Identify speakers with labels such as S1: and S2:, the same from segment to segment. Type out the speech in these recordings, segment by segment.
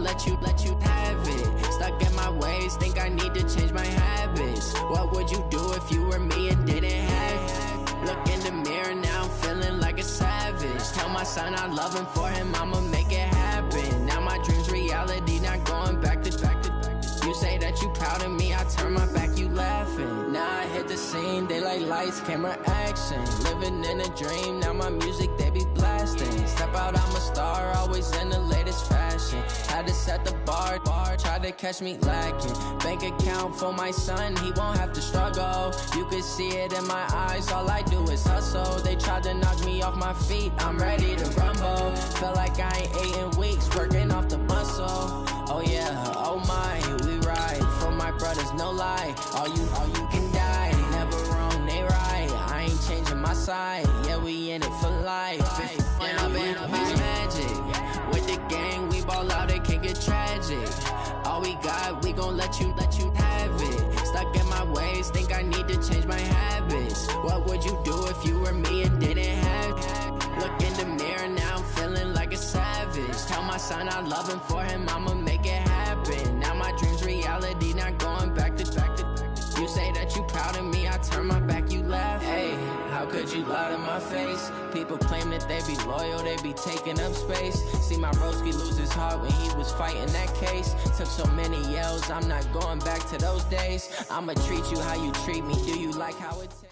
S1: let you have it. Stuck in my ways, think I need to change my habits. What would you do if you were me and didn't have it? Look in the mirror, now I'm feeling like a savage. Tell my son I love him, for him I'ma make it happen. Now my dream's reality, not going back to. You say that you proud of me, I turn my back, you laughing. Now I hit the scene, they like lights, camera, action. Living in a dream, now my music they be blasting. Step out, I'm a star, always in the latest fashion. Had to set the bar, try to catch me lacking. Bank account for my son, he won't have to struggle. You can see it in my eyes, all I do is hustle. They tried to knock me off my feet, I'm ready to rumble. Felt like I ain't ate in weeks, working off the muscle. Oh yeah, oh my, we ride for my brothers, no lie. All you can die, never wrong, they right. I ain't changing my side, yeah, we in it for life. And I've been magic with the gang, we ball out, it can get tragic. All we got, we gon' let you have it. Stuck in my ways, think I need to change my habits. What would you do if you were me and didn't have it? Look in the mirror, now I'm feeling like a savage. Tell my son I love him, for him I'ma make it happen. Now my dream's reality, not going back to. You say that you proud of me, I turn my back, you laugh. Hey, how could you lie to my face? People claim that they be loyal, they be taking up space. See my broski lose his heart when he was fighting that case. Took so many yells, I'm not going back to those days. I'ma treat you how you treat me, do you like how it tastes?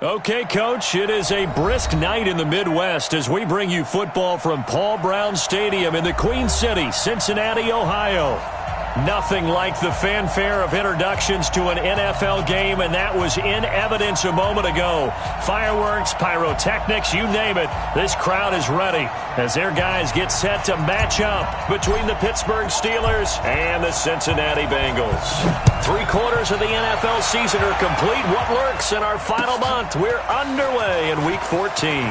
S2: Okay, Coach, it is a brisk night in the Midwest as we bring you football from Paul Brown Stadium in the Queen City, Cincinnati, Ohio. Nothing like the fanfare of introductions to an NFL game, and that was in evidence a moment ago. Fireworks, pyrotechnics, you name it. This crowd is ready as their guys get set to match up between the Pittsburgh Steelers and the Cincinnati Bengals. 3/4 of the NFL season are complete. What works in our final month? We're underway in Week 14.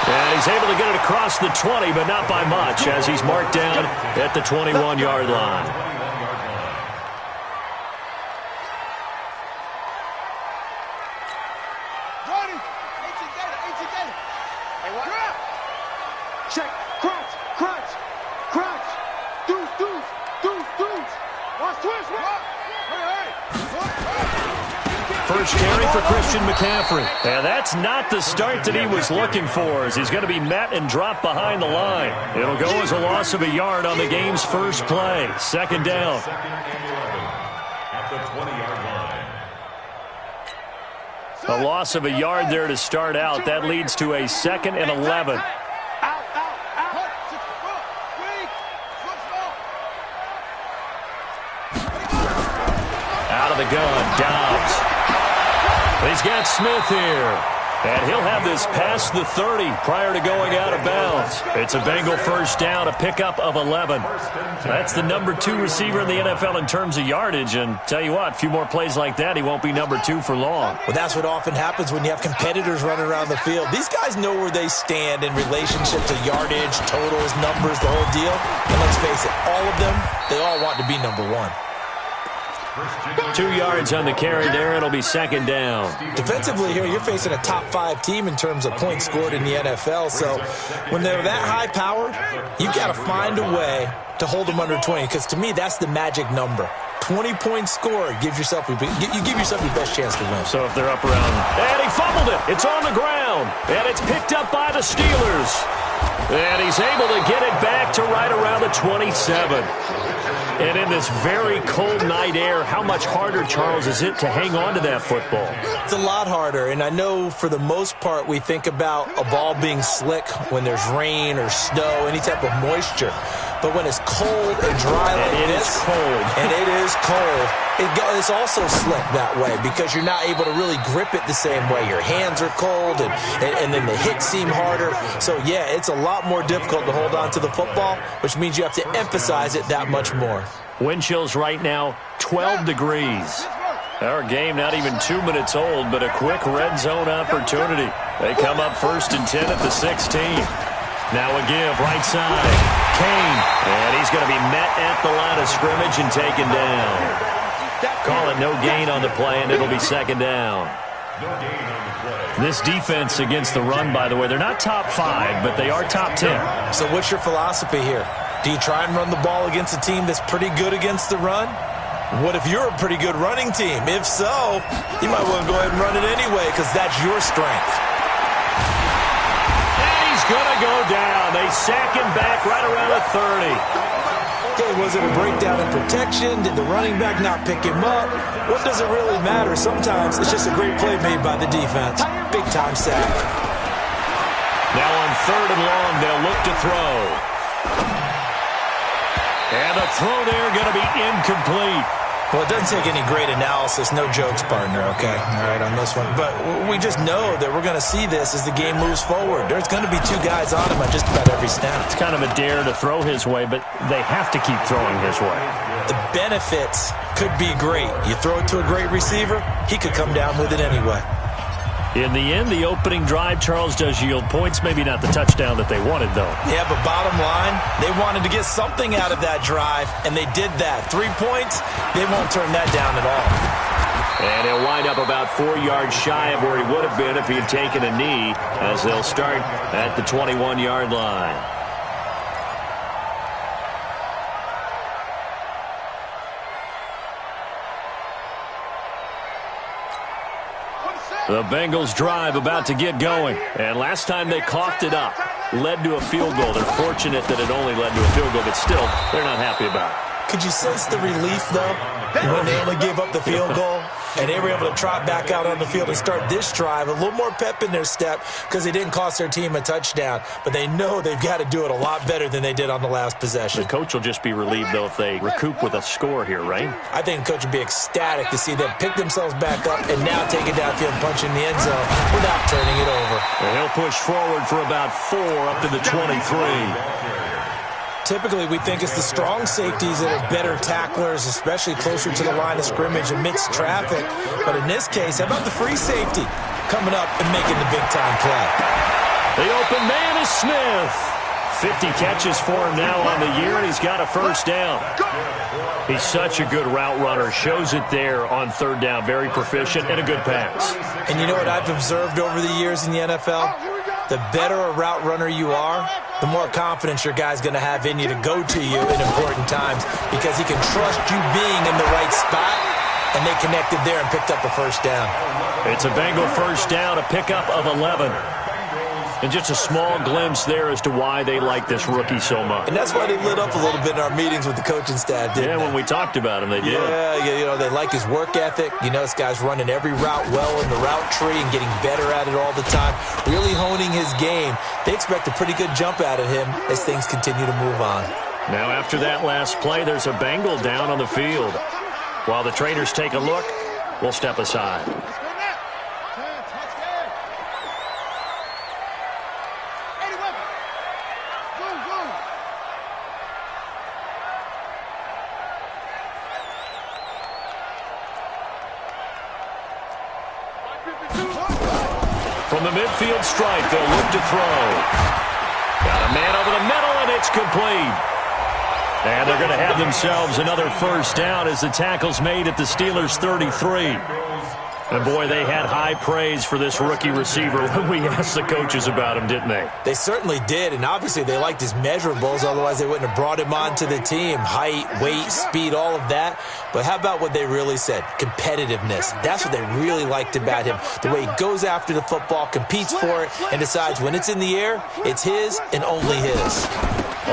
S2: And he's able to get it across the 20, but not by much, as he's marked down at the 21-yard line.
S3: Check, crunch, deuce. Watch twist,
S2: First carry for Christian McCaffrey. And that's not the start that he was looking for, as he's going to be met and dropped behind the line. It'll go as a loss of a yard on the game's first play. Second down.
S4: At the 20-yard line.
S2: A loss of a yard there to start out. That leads to a 2nd and 11. Out of the gun, Dobbs. He's got Smith here. And he'll have this past the 30 prior to going out of bounds. It's a Bengal first down, a pickup of 11. That's the number 2 receiver in the NFL in terms of yardage. And tell you what, a few more plays like that, he won't be number 2 for long.
S5: Well, that's what often happens when you have competitors running around the field. These guys know where they stand in relationship to yardage, totals, numbers, the whole deal. And let's face it, all of them, they all want to be number 1.
S2: 2 yards on the carry there. It'll be second down.
S5: Defensively here, you're facing a top 5 team in terms of points scored in the NFL. So when they're that high powered, you've got to find a way to hold them under 20. Because to me, that's the magic number. 20 points scored gives yourself you give yourself your best chance to win.
S2: So if they're up around, and he fumbled it. It's on the ground, and it's picked up by the Steelers. And he's able to get it back to right around the 27. And in this very cold night air, how much harder, Charles, is it to hang on to that football?
S5: It's a lot harder, and I know for the most part we think about a ball being slick when there's rain or snow, any type of moisture. But when it's cold and dry like this, and it is cold, it's also slick that way because you're not able to really grip it the same way. Your hands are cold, and then the hits seem harder. So, yeah, it's a lot more difficult to hold on to the football, which means you have to emphasize it that much more.
S2: Wind chills right now, 12 degrees. Our game not even 2 minutes old, but a quick red zone opportunity. They come up 1st and 10 at the 16. Now a give, right side. Kane, and he's going to be met at the line of scrimmage and taken down. Call it no gain on the play, and it'll be second down.
S4: No gain on the play.
S2: This defense against the run, by the way, they're not top 5, but they are top 10.
S5: So what's your philosophy here? Do you try and run the ball against a team that's pretty good against the run? What if you're a pretty good running team? If so, you might want to go ahead and run it anyway because that's your strength.
S2: And he's going to go down. They sack him back right around the 30.
S5: Okay, was it a breakdown in protection? Did the running back not pick him up? What does it really matter? Sometimes it's just a great play made by the defense. Big-time sack.
S2: Now on 3rd and long, they'll look to throw. And the throw there going to be incomplete.
S5: Well, it doesn't take any great analysis. No jokes, partner, okay? All right, on this one. But we just know that we're going to see this as the game moves forward. There's going to be 2 guys on him on just about every snap.
S2: It's kind of a dare to throw his way, but they have to keep throwing his way.
S5: The benefits could be great. You throw it to a great receiver, he could come down with it anyway.
S2: In the end, the opening drive, Charles, does yield points. Maybe not the touchdown that they wanted, though.
S5: Yeah, but bottom line, they wanted to get something out of that drive, and they did that. 3 points, they won't turn that down at all.
S2: And he'll wind up about 4 yards shy of where he would have been if he had taken a knee, as they'll start at the 21-yard line. The Bengals drive about to get going. And last time they coughed it up, led to a field goal. They're fortunate that it only led to a field goal, but still, they're not happy about it.
S5: Could you sense the relief, though, when they only gave up the field goal? And they were able to trot back out on the field and start this drive. A little more pep in their step because they didn't cost their team a touchdown. But they know they've got to do it a lot better than they did on the last possession.
S2: The coach will just be relieved, though, if they recoup with a score here, right?
S5: I think the coach would be ecstatic to see them pick themselves back up and now take it downfield and punch in the end zone without turning it over.
S2: And he'll push forward for about 4 up to the 23.
S5: Typically, we think it's the strong safeties that are better tacklers, especially closer to the line of scrimmage amidst traffic. But in this case, how about the free safety coming up and making the big-time play?
S2: The open man is Smith. 50 catches for him now on the year, and he's got a first down. He's such a good route runner. Shows it there on 3rd down. Very proficient and a good pass.
S5: And you know what I've observed over the years in the NFL? The better a route runner you are, the more confidence your guy's going to have in you to go to you in important times because he can trust you being in the right spot, and they connected there and picked up a first down.
S2: It's a Bengal first down, a pickup of 11. And just a small glimpse there as to why they like this rookie so much.
S5: And that's why they lit up a little bit in our meetings with the coaching staff, didn't they?
S2: When we talked about him, they did.
S5: Yeah, you know, they like his work ethic. You know, this guy's running every route well in the route tree and getting better at it all the time, really honing his game. They expect a pretty good jump out of him as things continue to move on.
S2: Now, after that last play, there's a Bengal down on the field. While the trainers take a look, we'll step aside. From the midfield stripe, they'll look to throw. Got a man over the middle, and it's complete. And they're going to have themselves another first down as the tackle's made at the Steelers' 33. And, boy, they had high praise for this rookie receiver when we asked the coaches about him, didn't they?
S5: They certainly did, and obviously they liked his measurables. Otherwise, they wouldn't have brought him onto the team. Height, weight, speed, all of that. But how about what they really said? Competitiveness. That's what they really liked about him. The way he goes after the football, competes for it, and decides when it's in the air, it's his and only his.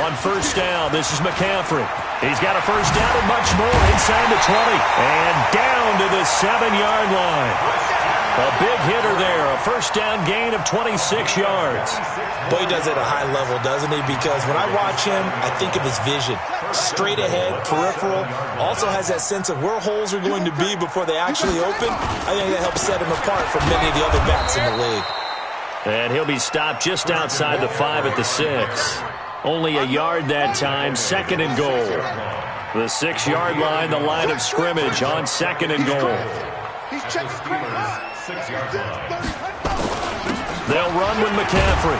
S2: On first down, this is McCaffrey. He's got a first down and much more inside the 20. And down to the 7-yard line. A big hitter there. A first down gain of 26 yards.
S5: Boy, he does it at a high level, doesn't he? Because when I watch him, I think of his vision. Straight ahead, peripheral. Also has that sense of where holes are going to be before they actually open. I think that helps set him apart from many of the other backs in the league.
S2: And he'll be stopped just outside the 5 at the 6. Only a yard that time, 2nd and goal. The 6-yard line, the line of scrimmage on 2nd and goal. They'll run with McCaffrey.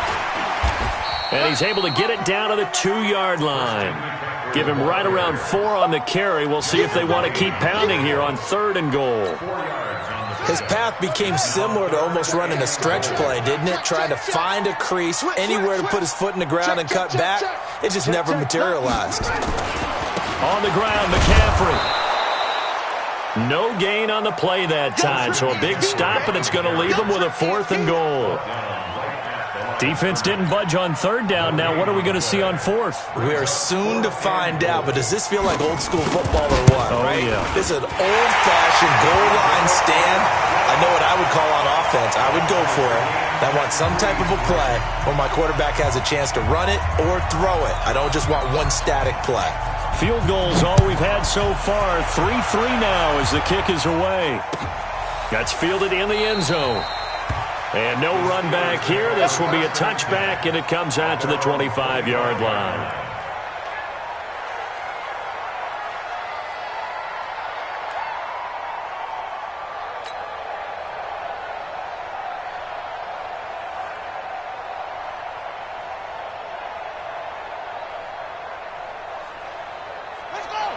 S2: And he's able to get it down to the 2-yard line. Give him right around 4 on the carry. We'll see if they want to keep pounding here on 3rd and goal.
S5: His path became similar to almost running a stretch play, didn't it? Trying to find a crease, anywhere to put his foot in the ground and cut back. It just never materialized.
S2: On the ground, McCaffrey. No gain on the play that time, so a big stop, and it's going to leave him with a 4th and goal. Defense didn't budge on 3rd down. Now what are we going to see on 4th?
S5: We are soon to find out, but does this feel like old school football or what?
S2: Oh,
S5: right?
S2: Yeah.
S5: This is an old-fashioned goal line stand. I know what I would call on offense. I would go for it. I want some type of a play where my quarterback has a chance to run it or throw it. I don't just want one static play.
S2: Field goals all we've had so far. 3-3 now as the kick is away. That's fielded in the end zone. And no run back here. This will be a touchback, and it comes out to the 25-yard line.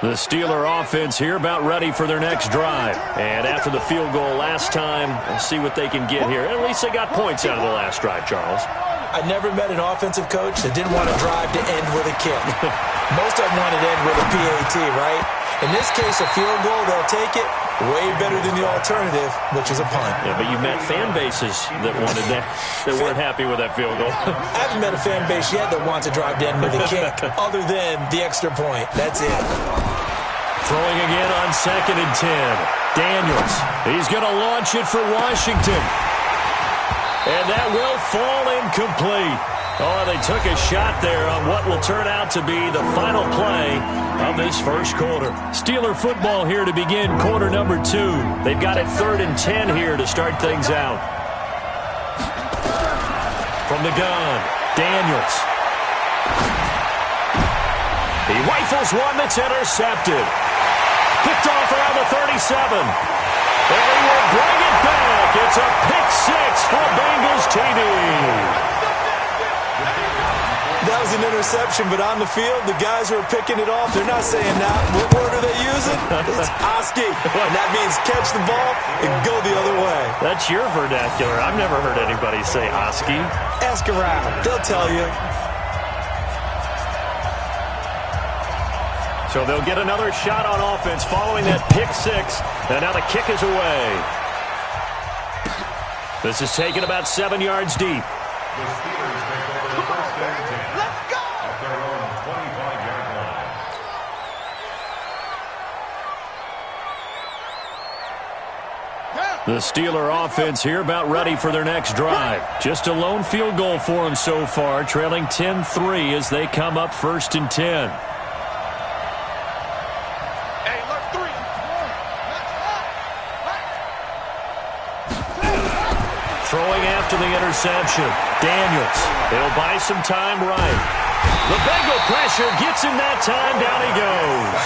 S2: The Steeler offense here about ready for their next drive. And after the field goal last time, we'll see what they can get here. At least they got points out of the last drive, Charles.
S5: I never met an offensive coach that didn't want a drive to end with a kick. Most of them want it to end with a PAT, right? In this case, a field goal, they'll take it. Way better than the alternative, which is a punt.
S2: Yeah, but you've met fan bases that wanted that, that weren't happy with that field goal.
S5: I haven't met a fan base yet that wants a drive to end with a kick, other than the extra point. That's it.
S2: Throwing again on 2nd and 10. Daniels. He's going to launch it for Washington. And that will fall incomplete. Oh, they took a shot there on what will turn out to be the final play of this first quarter. Steeler football here to begin quarter number 2. They've got it 3rd and 10 here to start things out. From the gun, Daniels. He rifles one that's intercepted. Picked off around the 37. And he will bring it back. It's a pick 6 for Bengals TD.
S5: That was an interception, but on the field, the guys who are picking it off, they're not saying that. What word are they using? It's Oski. And that means catch the ball and go the other way.
S2: That's your vernacular. I've never heard anybody say Oski.
S5: Ask around. They'll tell you.
S2: So they'll get another shot on offense following that pick 6. And now the kick is away. This is taken about 7 yards deep.
S4: The Steelers take over the first down at their own 25-yard line.
S2: The Steeler offense here about ready for their next drive. Just a lone field goal for them so far, trailing 10-3 as they come up 1st and 10. Throwing after the interception. Daniels. They'll buy some time right. The Bengal pressure gets him that time. Down he goes.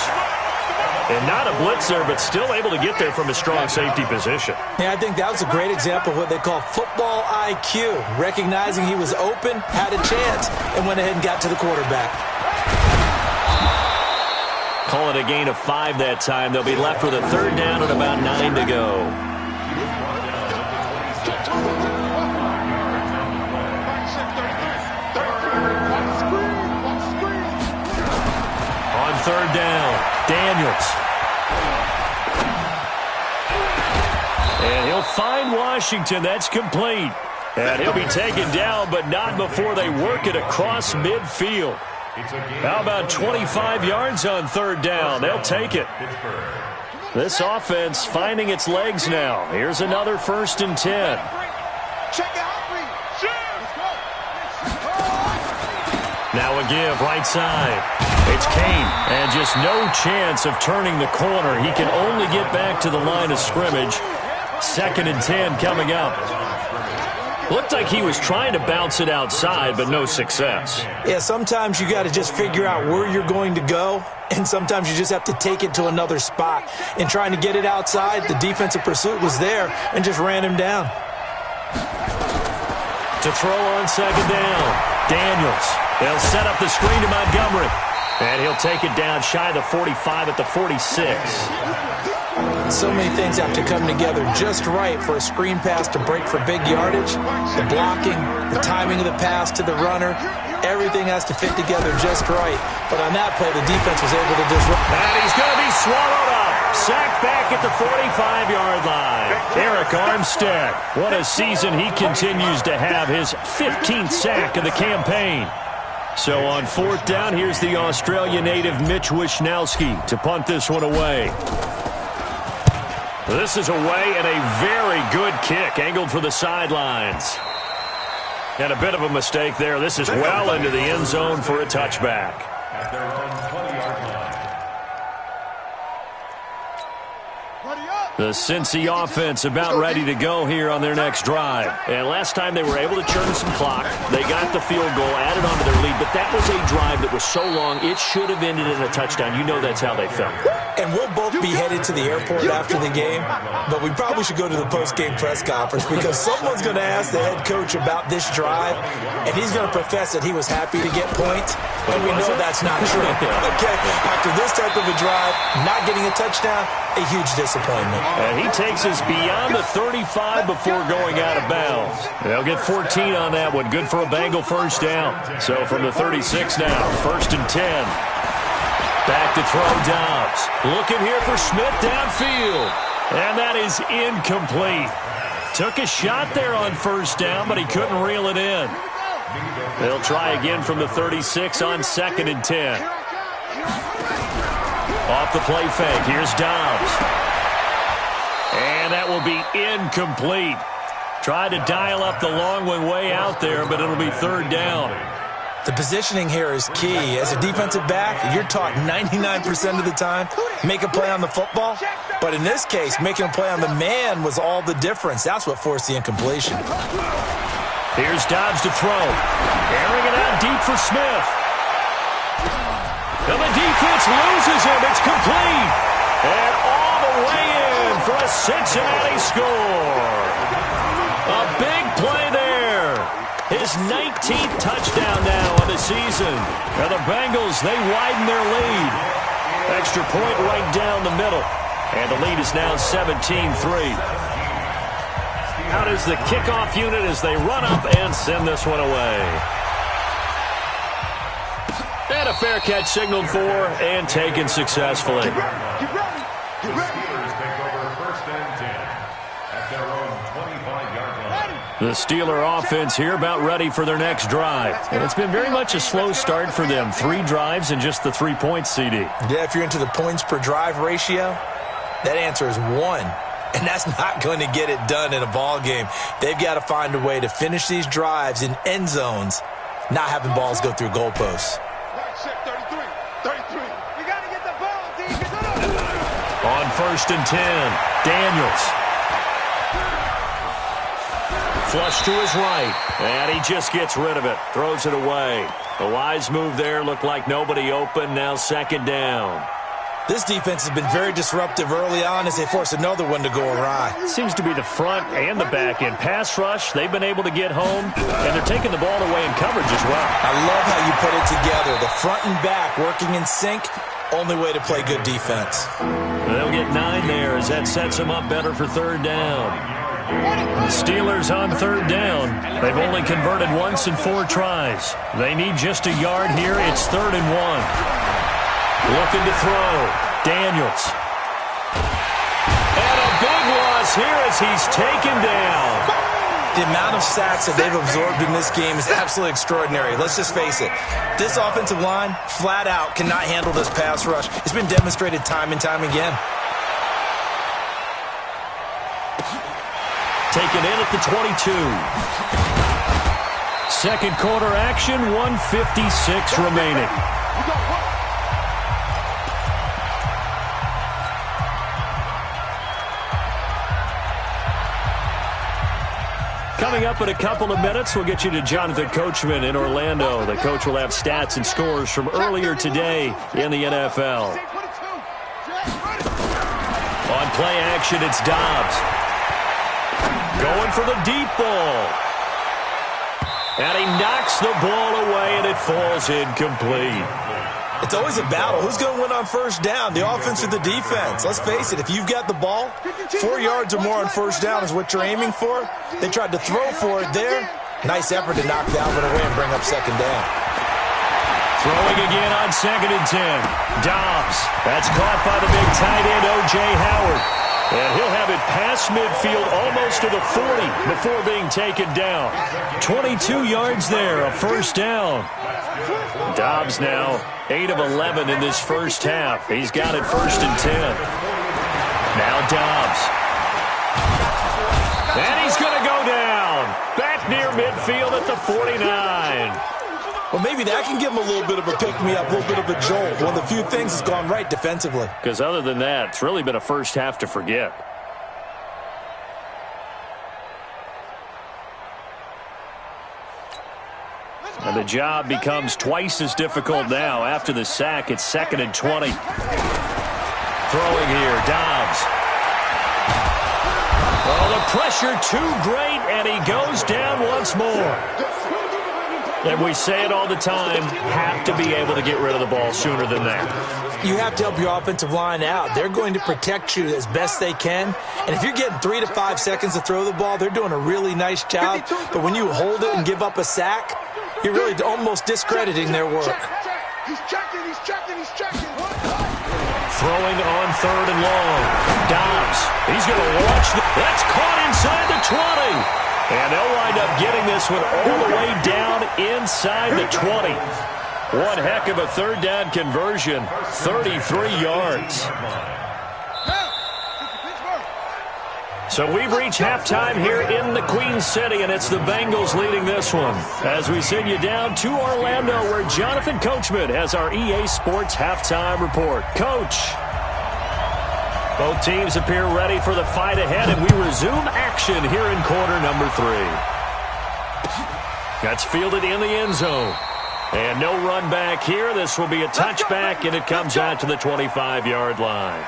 S2: And not a blitzer, but still able to get there from a strong safety position.
S5: Yeah, I think that was a great example of what they call football IQ. Recognizing he was open, had a chance, and went ahead and got to the quarterback.
S2: Call it a gain of 5 that time. They'll be left with a 3rd down and about 9 to go. On 3rd down, Daniels. And he'll find Washington. That's complete. And he'll be taken down, but not before they work it across midfield. How about 25 yards on 3rd down? They'll take it. This offense finding its legs now. Here's another 1st and 10. Now a give, right side. It's Kane, and just no chance of turning the corner. He can only get back to the line of scrimmage. 2nd and 10 coming up. Looked like he was trying to bounce it outside, but no success.
S5: Yeah, sometimes you got to just figure out where you're going to go, and sometimes you just have to take it to another spot. In trying to get it outside, the defensive pursuit was there and just ran him down.
S2: To throw on 2nd down, Daniels. They'll set up the screen to Montgomery. And he'll take it down shy of the 45 at the 46.
S5: So many things have to come together just right for a screen pass to break for big yardage. The blocking, the timing of the pass to the runner, everything has to fit together just right. But on that play, the defense was able to disrupt.
S2: And he's going to be swallowed up. Sacked back at the 45-yard line. Eric Armstead. What a season he continues to have. His 15th sack of the campaign. So on 4th down, here's the Australia native Mitch Wishnowsky to punt this one away. This is away, and a very good kick angled for the sidelines. And a bit of a mistake there. This is well into the end zone for a touchback.
S4: At their own 20-yard line.
S2: The Cincy offense about ready to go here on their next drive. And last time they were able to churn some clock. They got the field goal, added on to their lead. But that was a drive that was so long, it should have ended in a touchdown. You know that's how they felt.
S5: And we'll both be headed to the airport after the game, but we probably should go to the post-game press conference because someone's going to ask the head coach about this drive, and he's going to profess that he was happy to get points, and we know that's not true. Okay, after this type of a drive, not getting a touchdown, a huge disappointment.
S2: And he takes us beyond the 35 before going out of bounds. They'll get 14 on that one. Good for a Bengal first down. So from the 36 now, 1st and 10. Back to throw Dobbs. Looking here for Smith downfield. And that is incomplete. Took a shot there on 1st down, but he couldn't reel it in. They'll try again from the 36 on 2nd and 10. Off the play fake. Here's Dobbs. And that will be incomplete. Tried to dial up the long one way out there, but it'll be 3rd down.
S5: The positioning here is key. As a defensive back, you're taught 99% of the time, make a play on the football. But in this case, making a play on the man was all the difference. That's what forced the incompletion.
S2: Here's Dobbs to throw. Airing it out deep for Smith. And the defense loses him. It's complete. And all the way in for a Cincinnati score. A big play there. His 19th touchdown now of the season. And the Bengals, they widen their lead. Extra point right down the middle. And the lead is now 17-3. How does the kickoff unit as they run up and send this one away? And a fair catch signaled for and taken successfully.
S3: Get ready.
S4: The Steelers take over 1st and 10 at their own 25-yard line.
S2: The Steeler offense here about ready for their next drive. And it's been very much a slow start for them. 3 drives and just the 3 points, CD.
S5: Yeah, if you're into the points per drive ratio, that answer is 1. And that's not going to get it done in a ball game. They've got to find a way to finish these drives in end zones, not having balls go through goalposts.
S2: On 1st and 10, Daniels. Flush to his right, and he just gets rid of it. Throws it away. A wise move there. Looked like nobody open. Now 2nd down.
S5: This defense has been very disruptive early on as they force another one to go awry.
S2: Seems to be the front and the back end. Pass rush, they've been able to get home, and they're taking the ball away in coverage as well.
S5: I love how you put it together. The front and back working in sync, only way to play good defense.
S2: They'll get 9 there as that sets them up better for 3rd down. The Steelers on 3rd down. They've only converted once in 4 tries. They need just a yard here. It's 3rd and 1. Looking to throw. Daniels. And a big loss here as he's taken down.
S5: The amount of sacks that they've absorbed in this game is absolutely extraordinary. Let's just face it. This offensive line, flat out, cannot handle this pass rush. It's been demonstrated time and time again.
S2: Taken in at the 22. 2nd quarter action, 1:56 remaining. Coming up in a couple of minutes, we'll get you to Jonathan Coachman in Orlando. The coach will have stats and scores from earlier today in the NFL. On play action, it's Dobbs. Going for the deep ball. And he knocks the ball away, and it falls incomplete.
S5: It's always a battle. Who's going to win on first down, the offense or the defense? Let's face it, if you've got the ball, 4 yards or more on first down is what you're aiming for. They tried to throw for it there. Nice effort to knock Dalvin away and bring up second down.
S2: Throwing again on 2nd and 10. Dobbs. That's caught by the big tight end, O.J. Howard. And he'll have it past midfield almost to the 40 before being taken down. 22 yards there, a first down. Dobbs now 8 of 11 in this first half. He's got it 1st and 10. Now Dobbs. And he's going to go down. Back near midfield at the 49.
S5: Well, maybe that can give him a little bit of a pick-me-up, a little bit of a jolt. One of the few things that's gone right defensively.
S2: Because other than that, it's really been a first half to forget. And the job becomes twice as difficult now. After the sack, it's 2nd and 20. Throwing here, Dobbs. Oh, the pressure too great, and he goes down once more. And we say it all the time, have to be able to get rid of the ball sooner than that.
S5: You have to help your offensive line out. They're going to protect you as best they can. And if you're getting 3 to 5 seconds to throw the ball, they're doing a really nice job. But when you hold it and give up a sack, you're really almost discrediting their work.
S3: He's checking.
S2: Throwing on 3rd and long. Dobbs. He's going to launch. That's caught inside the 20. And they'll wind up getting this one all the way down inside the 20. One heck of a 3rd down conversion. 33 yards. So we've reached halftime here in the Queen City, and it's the Bengals leading this one. As we send you down to Orlando, where Jonathan Coachman has our EA Sports halftime report. Coach. Both teams appear ready for the fight ahead, and we resume action here in quarter number 3. That's fielded in the end zone. And no run back here. This will be a touchback, and it comes out to the 25-yard line.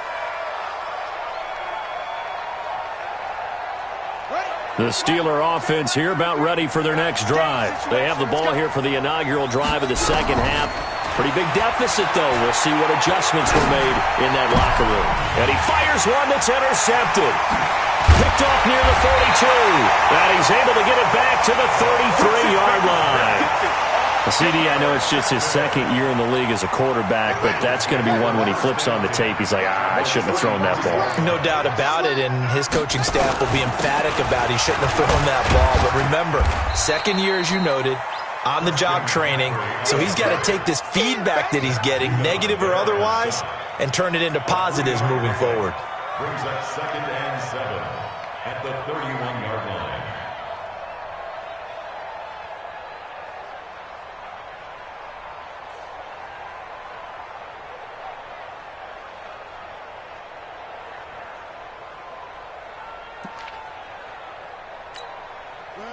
S2: The Steeler offense here about ready for their next drive. They have the ball here for the inaugural drive of the second half. Pretty big deficit, though. We'll see what adjustments were made in that locker room. And he fires one that's intercepted. Picked off near the 42. And he's able to get it back to the 33-yard line. CD, I know it's just his second year in the league as a quarterback, but that's going to be one when he flips on the tape. He's like, I shouldn't have thrown that ball.
S5: No doubt about it, and his coaching staff will be emphatic about he shouldn't have thrown that ball. But remember, second year, as you noted, on-the-job training, so he's got to take this feedback that he's getting, negative or otherwise, and turn it into positives moving forward.
S4: Brings up 2nd and 7 at the 31-yard line.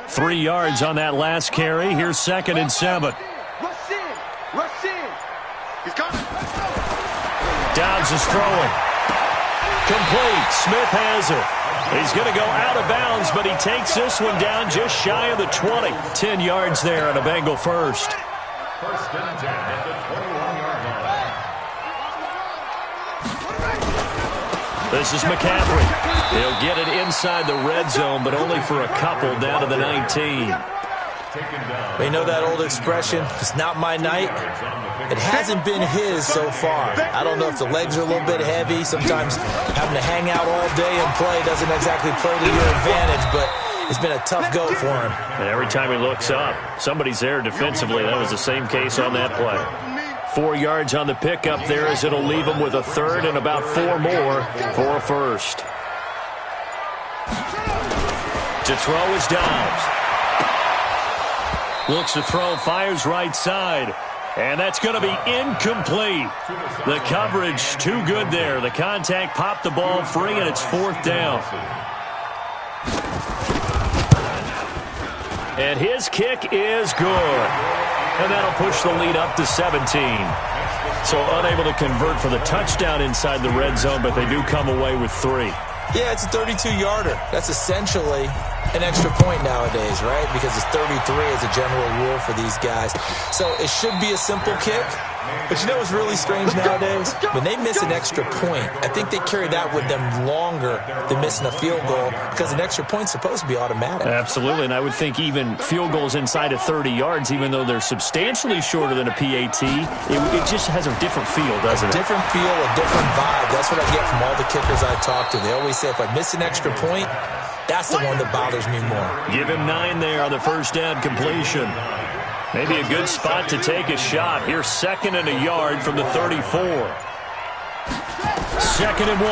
S2: Three yards on that last carry. Here's 2nd and 7.
S3: Rush in. He's coming.
S2: Dobbs is throwing. Complete. Smith has it. He's going to go out of bounds, but he takes this one down just shy of the 20. 10 yards there on a Bengal first.
S4: 1st and 10 at the 21-yard line.
S2: This is McCaffrey. He'll get it inside the red zone, but only for a couple down to the 19.
S5: You know that old expression, it's not my night? It hasn't been his so far. I don't know if the legs are a little bit heavy. Sometimes having to hang out all day and play doesn't exactly play to your advantage, but it's been a tough go for him.
S2: And every time he looks up, somebody's there defensively. That was the same case on that play. 4 yards on the pickup there as it'll leave him with a third and about 4 more for a first. To throw is Dobbs. Looks to throw, fires right side. And that's going to be incomplete. The coverage too good there. The contact popped the ball free, and it's 4th down. And his kick is good. And that'll push the lead up to 17. So unable to convert for the touchdown inside the red zone, but they do come away with 3.
S5: Yeah, it's a 32-yarder. That's essentially an extra point nowadays, right? Because it's 33 as a general rule for these guys. So it should be a simple kick. But you know what's really strange nowadays? When they miss an extra point, I think they carry that with them longer than missing a field goal because an extra point's supposed to be automatic.
S2: Absolutely, and I would think even field goals inside of 30 yards, even though they're substantially shorter than a PAT, it just has a different feel, doesn't it?
S5: A different feel, a different vibe. That's what I get from all the kickers I talk to. They always say if I miss an extra point, that's the one that bothers me more.
S2: Give him 9 there on the first down completion. Maybe a good spot to take a shot. Here's 2nd and a yard from the 34. 2nd and 1.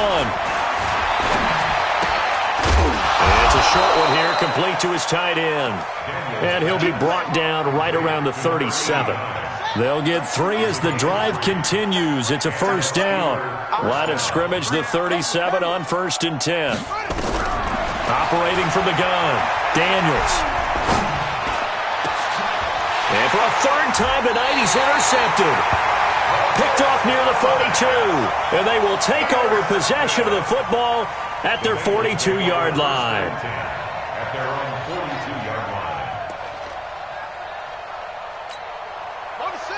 S2: And it's a short one here, complete to his tight end. And he'll be brought down right around the 37. They'll get 3 as the drive continues. It's a first down. Line of scrimmage, the 37 on 1st and 10. Operating from the gun, Daniels. And for a 3rd time tonight, he's intercepted. Picked off near the 42. And they will take over possession of the football at their 42-yard line.
S4: At their own 42-yard line.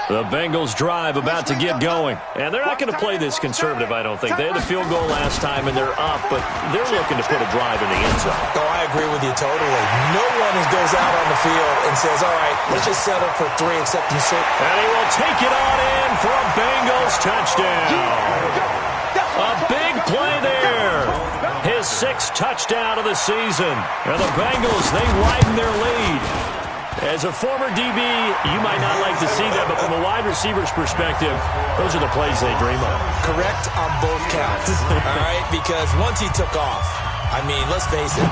S2: The Bengals drive about to get going. And they're not going to play this conservative, I don't think. They had the field goal last time, and they're up, but they're looking to put a drive in the end zone.
S5: Oh, I agree with you totally. No one goes out on the field and says, all right, let's just settle for 3 except in certain.
S2: And he will take it on in for a Bengals touchdown. A big play there. His 6th touchdown of the season. And the Bengals, they widen their lead. As a former DB, you might not like to see that, but from a wide receiver's perspective, those are the plays they dream of.
S5: Correct on both counts, all right? Because once he took off, I mean, let's face it,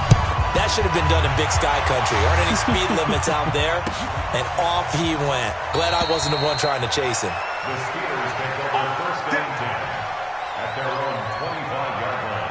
S5: that should have been done in Big Sky Country. Aren't any speed limits out there? And off he went. Glad I wasn't the one trying to chase him.
S4: The Steelers take over 1st and 10 at their own 25-yard line.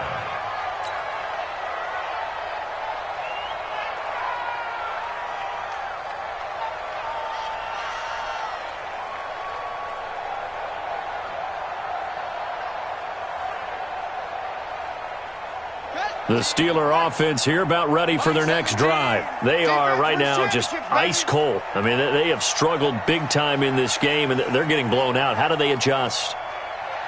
S2: The Steeler offense here about ready for their next drive. They are right now just ice cold. I mean, they have struggled big time in this game, and they're getting blown out. How do they adjust?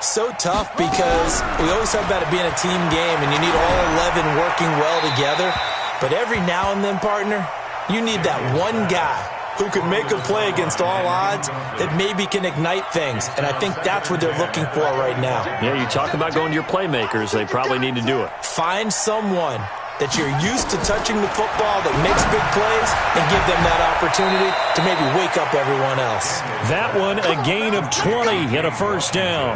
S5: So tough because we always talk about it being a team game, and you need all 11 working well together. But every now and then, partner, you need that one guy who can make a play against all odds that maybe can ignite things. And I think that's what they're looking for right now.
S2: Yeah, you talk about going to your playmakers. They probably need to do it.
S5: Find someone that you're used to touching the football that makes big plays and give them that opportunity to maybe wake up everyone else.
S2: That one, a gain of 20 and a first down.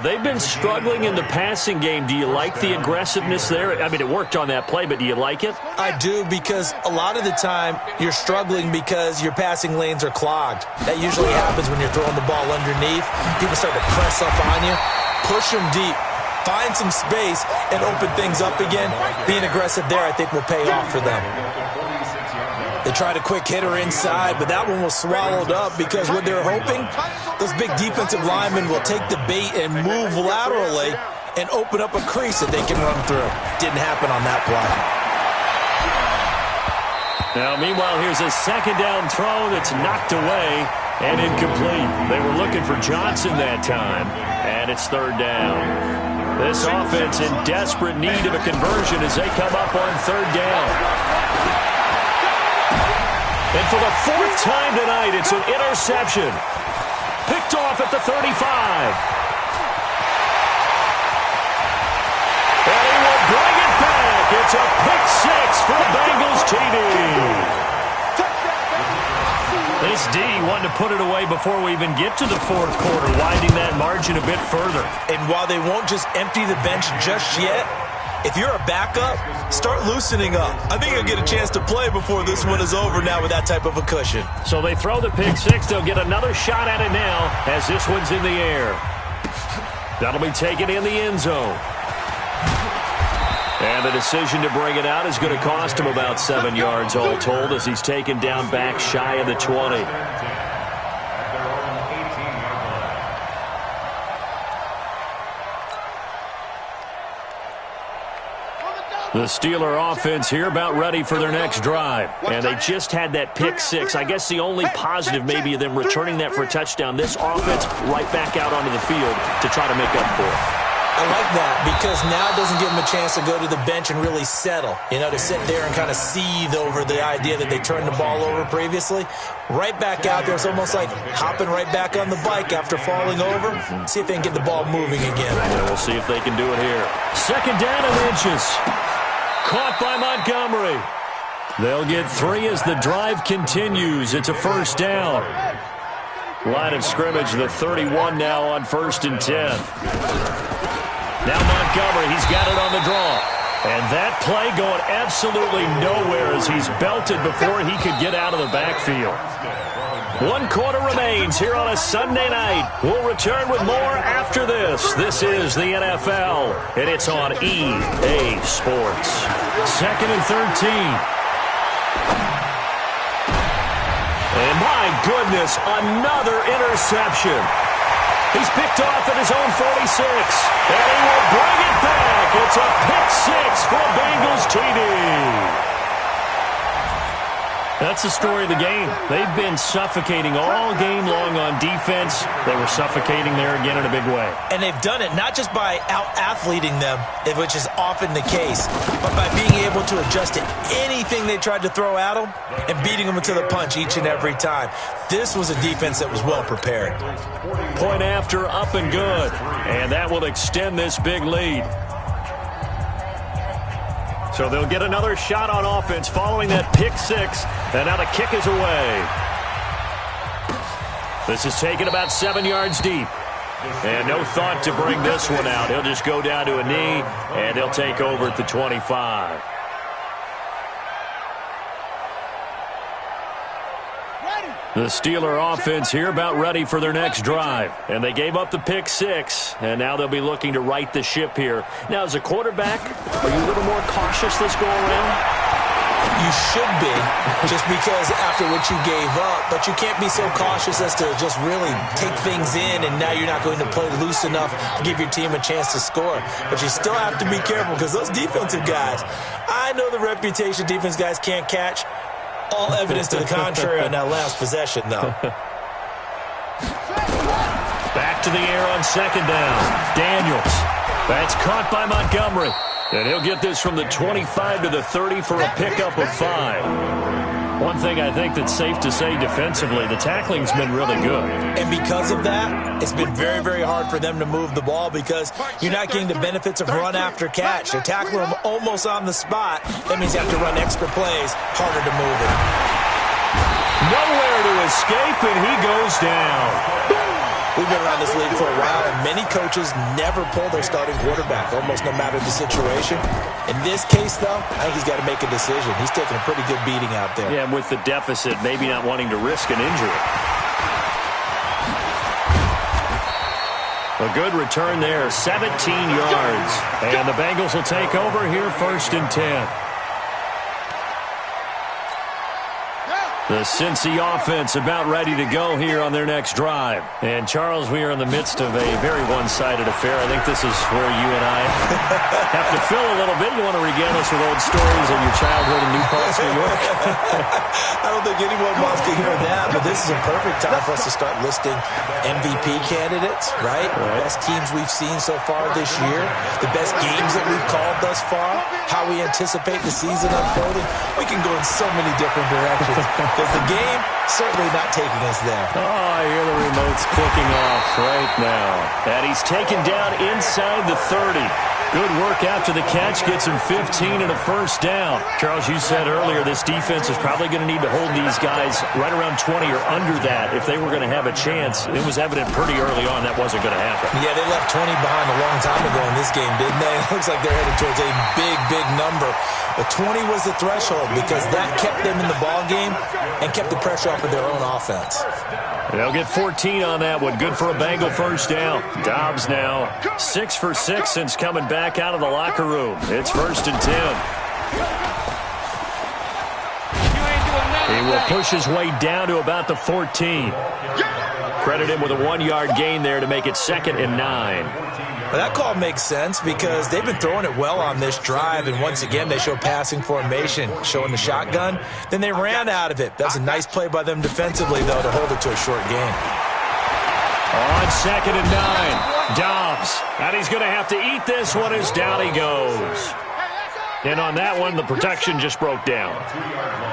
S2: They've been struggling in the passing game. Do you like the aggressiveness there? I mean, it worked on that play, but do you like it?
S5: I do, because a lot of the time you're struggling because your passing lanes are clogged. That usually happens when you're throwing the ball underneath. People start to press up on you, push them deep, find some space, and open things up again. Being aggressive there, I think, will pay off for them. They tried a quick hitter inside, but that one was swallowed up because what they're hoping, those big defensive linemen will take the bait and move laterally and open up a crease that they can run through. Didn't happen on that play.
S2: Now, meanwhile, here's a 2nd down throw that's knocked away and incomplete. They were looking for Johnson that time, and it's 3rd down. This offense in desperate need of a conversion as they come up on 3rd down. And for the 4th time tonight, it's an interception. Picked off at the 35. And he will bring it back. It's a pick 6 for the Bengals TD. This D wanting to put it away before we even get to the 4th quarter, widening that margin a bit further.
S5: And while they won't just empty the bench just yet, if you're a backup, start loosening up. I think you'll get a chance to play before this one is over now with that type of a cushion.
S2: So they throw the pick 6. They'll get another shot at it now as this one's in the air. That'll be taken in the end zone. And the decision to bring it out is going to cost him about 7 yards all told as he's taken down back shy of the 20. The Steeler offense here about ready for their next drive. And they just had that pick six. I guess the only positive maybe of them returning that for a touchdown. This offense right back out onto the field to try to make up for it.
S5: I like that because now it doesn't give them a chance to go to the bench and really settle. To sit there and kind of seethe over the idea that they turned the ball over previously. Right back out there. It's almost like hopping right back on the bike after falling over. See if they can get the ball moving again.
S2: Yeah, we'll see if they can do it here. Second down and inches. Caught by Montgomery. They'll get 3 as the drive continues. It's a first down. Line of scrimmage, the 31 now on 1st and 10. Now Montgomery, he's got it on the draw. And that play going absolutely nowhere as he's belted before he could get out of the backfield. 1 quarter remains here on a Sunday night. We'll return with more after this. This is the NFL, and it's on EA Sports. 2nd and 13. And my goodness, another interception. He's picked off at his own 46, and he will bring it back. It's a pick six for a Bengals TD. That's the story of the game. They've been suffocating all game long on defense. They were suffocating there again in a big way.
S5: And they've done it not just by out-athleting them, which is often the case, but by being able to adjust to anything they tried to throw at them and beating them to the punch each and every time. This was a defense that was well prepared.
S2: Point after, up and good. And that will extend this big lead. So they'll get another shot on offense following that pick six. And now the kick is away. This is taken about 7 yards deep. And no thought to bring this one out. He'll just go down to a knee, and they'll take over at the 25. The Steeler offense here about ready for their next drive. And they gave up the pick six, and now they'll be looking to right the ship here. Now, as a quarterback, are you a little more cautious this go around?
S5: You should be, just because after what you gave up. But you can't be so cautious as to just really take things in, and now you're not going to play loose enough to give your team a chance to score. But you still have to be careful because those defensive guys, I know the reputation defense guys can't catch. All evidence to the contrary on that last possession, though.
S2: Back to the air on second down. Daniels. That's caught by Montgomery. And he'll get this from the 25 to the 30 for a pickup of 5. One thing I think that's safe to say defensively, the tackling's been really good.
S5: And because of that, it's been very, very hard for them to move the ball because you're not getting the benefits of run after catch. They're tackling them almost on the spot. That means you have to run extra plays, harder to move it.
S2: Nowhere to escape, and he goes down.
S5: We've been around this league for a while, and many coaches never pull their starting quarterback, almost no matter the situation. In this case, though, I think he's got to make a decision. He's taking a pretty good beating out there.
S2: Yeah, and with the deficit, maybe not wanting to risk an injury. A good return there, 17 yards. And the Bengals will take over here 1st and 10. The Cincy offense about ready to go here on their next drive. And, Charles, we are in the midst of a very one-sided affair. I think this is where you and I have to fill a little bit. You want to regale us with old stories of your childhood in New Paltz, New York?
S5: I don't think anyone wants to hear that, but this is a perfect time for us to start listing MVP candidates, right? The best teams we've seen so far this year, the best games that we've called thus far, how we anticipate the season unfolding. We can go in so many different directions. Because the game certainly not taking us there.
S2: Oh, I hear the remotes clicking off right now. And he's taken down inside the 30. Good work after the catch. Gets him 15 and a first down. Charles, you said earlier this defense is probably going to need to hold these guys right around 20 or under that if they were going to have a chance. It was evident pretty early on that wasn't going to happen.
S5: Yeah, they left 20 behind a long time ago in this game, didn't they? It looks like they're headed towards a big, big number. But 20 was the threshold because that kept them in the ball game and kept the pressure off of their own offense.
S2: They'll get 14 on that one. Good for a Bengal first down. Dobbs now 6 for 6 since coming back out of the locker room. It's 1st and 10. He will push his way down to about the 14. Credit him with a 1-yard gain there to make it 2nd and 9.
S5: Well, that call makes sense because they've been throwing it well on this drive, and once again they show passing formation, showing the shotgun. Then they ran out of it. That's a nice play by them defensively, though, to hold it to a short gain.
S2: On 2nd and 9, Dobbs. And he's going to have to eat this one as down he goes. And on that one, the protection just broke down.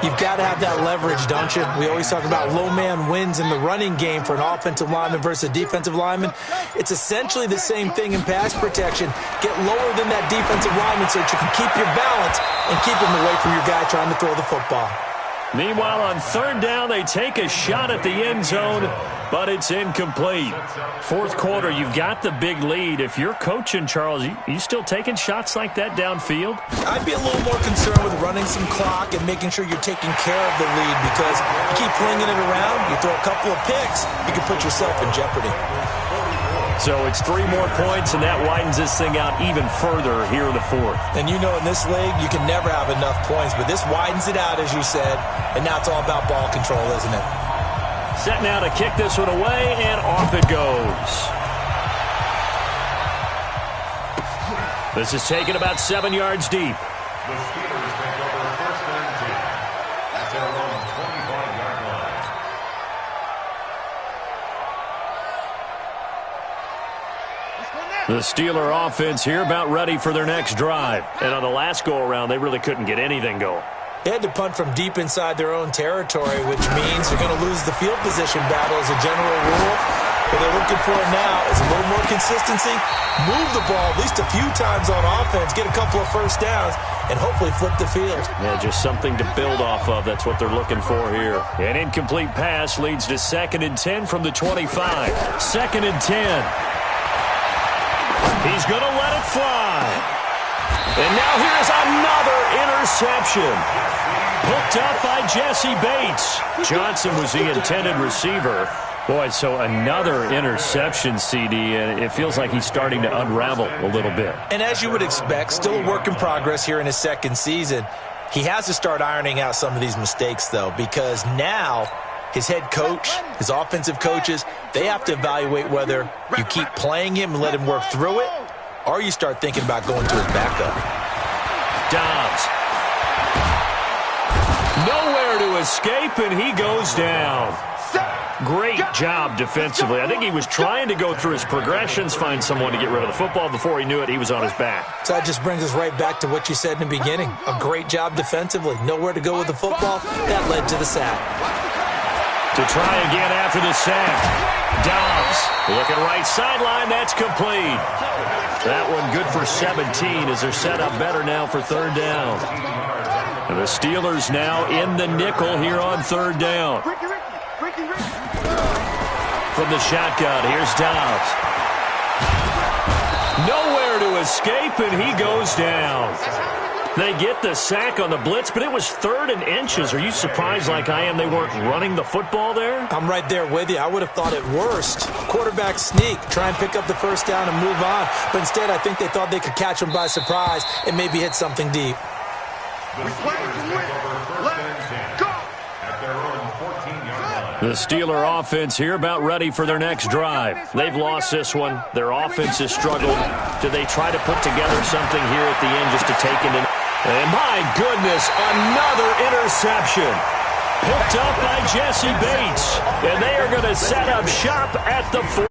S5: You've got to have that leverage, don't you? We always talk about low man wins in the running game for an offensive lineman versus a defensive lineman. It's essentially the same thing in pass protection. Get lower than that defensive lineman so that you can keep your balance and keep him away from your guy trying to throw the football.
S2: Meanwhile, on 3rd down, they take a shot at the end zone, but it's incomplete. 4th quarter, you've got the big lead. If you're coaching, Charles, you still taking shots like that downfield?
S5: I'd be a little more concerned with running some clock and making sure you're taking care of the lead, because you keep flinging it around, you throw a couple of picks, you can put yourself in jeopardy.
S2: So it's 3 more points, and that widens this thing out even further here in the 4th.
S5: And you know in this league, you can never have enough points, but this widens it out, as you said, and now it's all about ball control, isn't it?
S2: Set now to kick this one away, and off it goes. This is taken about 7 yards deep.
S4: The Steelers take over 1st and 10 at their own 25-yard line.
S2: The Steeler offense here about ready for their next drive. And on the last go-around, they really couldn't get anything going.
S5: They had to punt from deep inside their own territory, which means they're going to lose the field position battle as a general rule. What they're looking for now is a little more consistency, move the ball at least a few times on offense, get a couple of first downs, and hopefully flip the field.
S2: Yeah, just something to build off of. That's what they're looking for here. An incomplete pass leads to 2nd and 10 from the 25. 2nd and 10. He's going to let it fly. And now here's another interception. Hooked up by Jesse Bates. Johnson was the intended receiver. Boy, so another interception, CD, and it feels like he's starting to unravel a little bit.
S5: And as you would expect, still a work in progress here in his 2nd season. He has to start ironing out some of these mistakes, though, because now his head coach, his offensive coaches, they have to evaluate whether you keep playing him and let him work through it, or you start thinking about going to his backup.
S2: Dobbs. Nowhere to escape, and he goes down. Great job defensively. I think he was trying to go through his progressions, find someone to get rid of the football. Before he knew it, he was on his back.
S5: So that just brings us right back to what you said in the beginning. A great job defensively. Nowhere to go with the football. That led to the sack.
S2: To try again after the sack. Dobbs looking right sideline. That's complete. That one good for 17 as they're set up better now for 3rd down. And the Steelers now in the nickel here on 3rd down. From the shotgun, here's Dobbs. Nowhere to escape, and he goes down. They get the sack on the blitz, but it was 3rd and inches. Are you surprised like I am they weren't running the football there?
S5: I'm right there with you. I would have thought at worst, quarterback sneak, try and pick up the 1st down and move on. But instead, I think they thought they could catch him by surprise and maybe hit something deep.
S4: The Steelers take over 1st and 10 at their own 14-yard line.
S2: The Steeler offense here about ready for their next drive. They've lost this one. Their offense has struggled. Do they try to put together something here at the end just to take it in? And my goodness, another interception. Picked up by Jesse Bates. And they are going to set up shop at the 4.